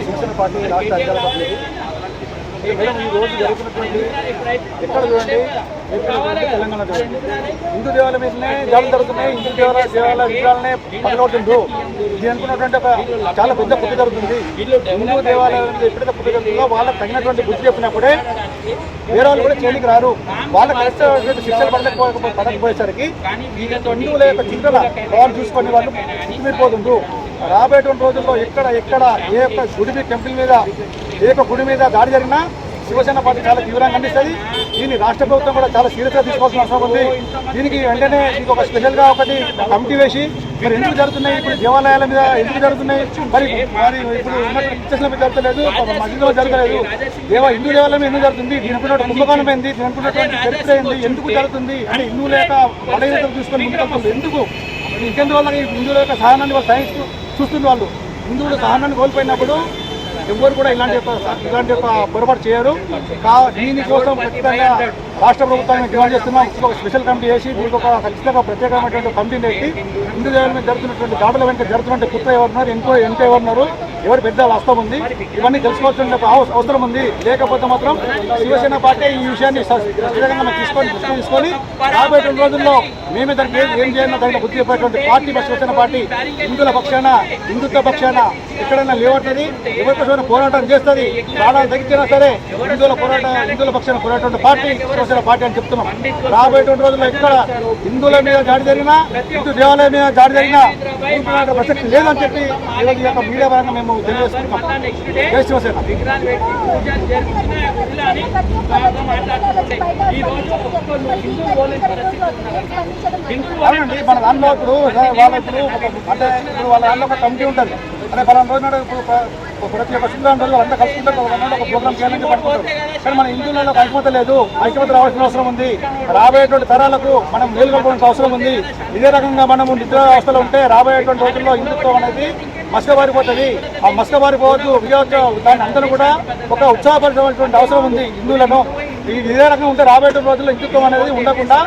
Shiv Sena party రాష్ట్ర అధికార madam ఈ రోజు జరుగుతున్నటువంటి ఎక్కడ చూడండి తెలంగాణ హిందూ దేవాలయం మీదనే జాబులు జరుగుతున్నాయి. హిందూ దేవాలయ విగ్రహాలనే పగలవుతుండ్రు. ఇది అనుకున్నటువంటి ఒక చాలా పెద్ద పుట్టు జరుగుతుంది. హిందూ దేవాలయం ఎప్పుడైతే పుట్టు జరుగుతుందో వాళ్ళకి తగినటువంటి బుద్ధి చెప్పినప్పుడే వేరే వాళ్ళు కూడా చేయడానికి రారు. వాళ్ళకి కష్టమైనటువంటి శిక్షలు పడకపోయేసరికి హిందువుల యొక్క చింతన వాళ్ళు చూసుకొని వాళ్ళు మితిమీరిపోతుండ్రు. రాబోయేటువంటి రోజుల్లో ఎక్కడ ఏ యొక్క గుడి టెంపుల్ మీద ఏ యొక్క గుడి మీద దాడి జరిగినా శివసేన పార్టీ చాలా తీవ్రంగా ఖండిస్తుంది. దీన్ని రాష్ట్ర ప్రభుత్వం కూడా చాలా సీరియస్గా తీసుకోవాల్సిన అవసరం ఉంది. దీనికి వెంటనే దీనికి ఒక స్పెషల్గా ఒకటి కమిటీ వేసి మరి ఎందుకు జరుగుతున్నాయి, ఇప్పుడు దేవాలయాల మీద ఎందుకు జరుగుతున్నాయి, మరి ఇప్పుడు ఉన్నటువంటి మీద జరగలేదు, మధ్యలో జరగలేదు, హిందూ దేవాలయం ఎందుకు జరుగుతుంది, దీనికి కుంభకోణం ఏంది, దీనికి చరిత్ర ఏంది, ఎందుకు జరుగుతుంది అని హిందువుల యొక్క బలహీనతలు తీసుకొని ముందుకెళ్తుంది. ఎందుకు ఇంకెందువల్ల హిందువుల యొక్క సహనాన్ని వాళ్ళు సైన్స్ చూస్తుంది. వాళ్ళు హిందువులు సహనాన్ని కోల్పోయినప్పుడు ఎవరు కూడా ఇలాంటి యొక్క పొరపాటు చేయరు. దీనికోసం ఖచ్చితంగా రాష్ట్ర ప్రభుత్వాన్ని డిమాండ్ చేస్తున్నాం. ఒక స్పెషల్ కమిటీ వేసి దీనికి ఒక ఖచ్చితంగా ప్రత్యేకమైనటువంటి కమిటీని వేసి హిందూ దేవాలయం మీద జరుగుతున్నటువంటి దాడుల వెంట జరుగుతున్నటువంటి కుట్ర ఎవరున్నారు, ఎంత ఎవరున్నారు, ఎవరు పెద్ద వాస్తవం ఉంది, ఇవన్నీ తెలుసుకోవాల్సిన అవసరం ఉంది. లేకపోతే మాత్రం శివసేన పార్టీ ఈ విషయాన్ని ప్రత్యేకంగా తీసుకొని రాబోయే రోజుల్లో మేమే దానికి ఏం చేయాలో దానికి బుద్ధి చెప్పేటువంటి పార్టీ శివసేన పార్టీ హిందువుల పక్షాన, హిందుత్వ పక్షాన ఎక్కడైనా లేవట్లేదు, ఎవరి పక్షాన పోరాటం చేస్తుంది. ప్రాణాలు తగ్గించినా సరే హిందువుల పక్షాన పోరాటం పార్టీ శివసేన పార్టీ అని చెప్తున్నాం. రాబోయేటువంటి రోజుల్లో ఎక్కడ హిందువుల మీద దాడి జరిగినా, హిందూ దేవాలయం మీద దాడి జరిగినా ప్రసక్తి లేదని చెప్పి ఈరోజు యొక్క మీడియా పరంగా మేము తెలియజేస్తున్నాం. జై శివసేన. అవునండి, మన దాంట్లో ఇప్పుడు వాళ్ళ దాంట్లో ఒక కమిటీ ఉంటుంది. అదే పలానా రోజు నాడు ఇప్పుడు ప్రతి ఒక్క శుక్రవారం రోజు అంతా కలుసుకుంటారు, ఒక ప్రోగ్రామ్ చేయాలని పడుకుంటారు. కానీ మన హిందువులలో ఐక్యమత లేదు, ఐక్యమత రావాల్సిన అవసరం ఉంది. రాబోయేటువంటి తరాలకు మనం మేలుకొల్పాల్సిన అవసరం ఉంది. ఇదే రకంగా మనము నిద్రావస్థలో ఉంటే రాబోయేటువంటి రోజుల్లో హిందుత్వం అనేది మసకబారిపోతుంది. ఆ మసకబారిపోవద్దు, దాన్ని అందరూ కూడా ఒక ఉత్సాహపరచవలసినటువంటి అవసరం ఉంది హిందువులను. ఇదే రకంగా ఉంటే రాబోయే రోజుల్లో హిందుత్వం అనేది ఉండకుండా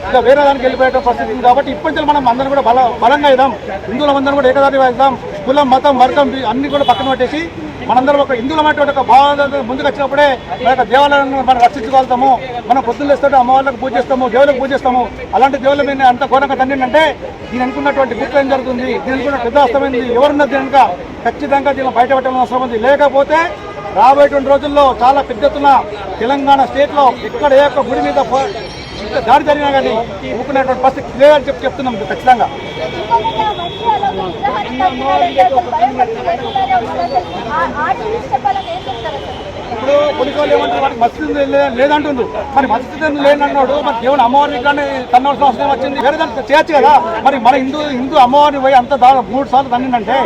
ఇంకా వేరే దానికి వెళ్ళిపోయే పరిస్థితి ఉంది. కాబట్టి ఇప్పటి మనం అందరం కూడా బలంగా ఇద్దాం, హిందువులందరం కూడా ఏకదాటి వేద్దాం. కులం, మతం, వర్గం అన్ని కూడా పక్కన పెట్టేసి మనందరం ఒక హిందువులమైనటువంటి ఒక భావన ముందుకు వచ్చినప్పుడే మన యొక్క దేవాలయాలను మనం రక్షించగలుగుతాము. మనం పొద్దున్న వేస్తుంటే అమ్మవాళ్ళకి పూజ చేస్తాము, దేవులకు పూజ చేస్తాము. అలాంటి దేవుల మీద అంత ఘోరంగా తండ్రిందంటే దీని అనుకున్నటువంటి గుర్తు ఏం జరుగుతుంది, దీని అనుకున్న పెద్ద అస్తమైంది ఎవరున్నది కనుక ఖచ్చితంగా దీన్ని బయటపెట్టాల్సిన అవసరం ఉంది. లేకపోతే రాబోయేటువంటి రోజుల్లో చాలా పెద్ద ఎత్తున తెలంగాణ స్టేట్లో ఎక్కడ ఏ ఒక్క గుడి మీద దాడి జరిగినా కానీ ఊపుకునేటువంటి పరిస్థితి లేదని చెప్తున్నాం ఖచ్చితంగా. ఇప్పుడు కొన్ని వాళ్ళు ఏమంటారు, వాడికి మసీదు లేదంటుండ్రు. మరి మసీదు లేదన్నాడు, మరి దేవుని అమ్మవారి విగ్రహాన్ని తన్నవలసిన అవసరం వచ్చింది. వేరే దాన్ని చేయొచ్చు కదా. మరి మన హిందూ అమ్మవారిని పోయి అంత 3 సార్లు తన్నిందంటే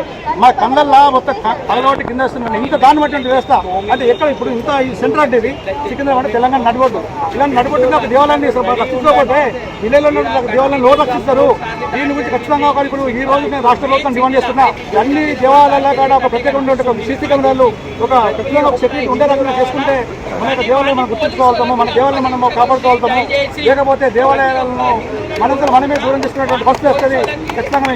మా కళ్ళల్లా మొత్తం తలగొట్టి కింద వస్తున్నాను. ఇంత దాన్ని వ్యవస్థ అంటే ఎక్కడ ఇప్పుడు ఇంత ఈ సెంటర్ అంటే ఇది సికింద్రాబాద్ తెలంగాణ నడవద్దు. ఇలాంటి నడవద్దు ఒక దేవాలయాన్ని రక్షించుకోకపోతే ఇళ్ళలో దేవాలయాన్ని లోటు రక్షిస్తారు. దీని గురించి ఖచ్చితంగా ఇప్పుడు ఈ రోజు నేను రాష్ట్ర ప్రభుత్వం డిమాండ్ చేస్తున్నా. అన్ని దేవాలయాల కాడ ఒక ప్రత్యేకమైనటువంటి ఒక సీసీ కెమెరాలు ఒక ఖచ్చితంగా ఒక సెక్యూరిటీ ఉండే రకంగా చేసుకుంటే మన యొక్క దేవాలయం మనం గుర్తించుకోగలుగుతాము, మన దేవాలయం మనం కాపాడుకోగలుగుతాము. లేకపోతే దేవాలయాలను మనమే దూరం చేసుకునేటువంటి పరిస్థితి వస్తుంది. ఖచ్చితంగా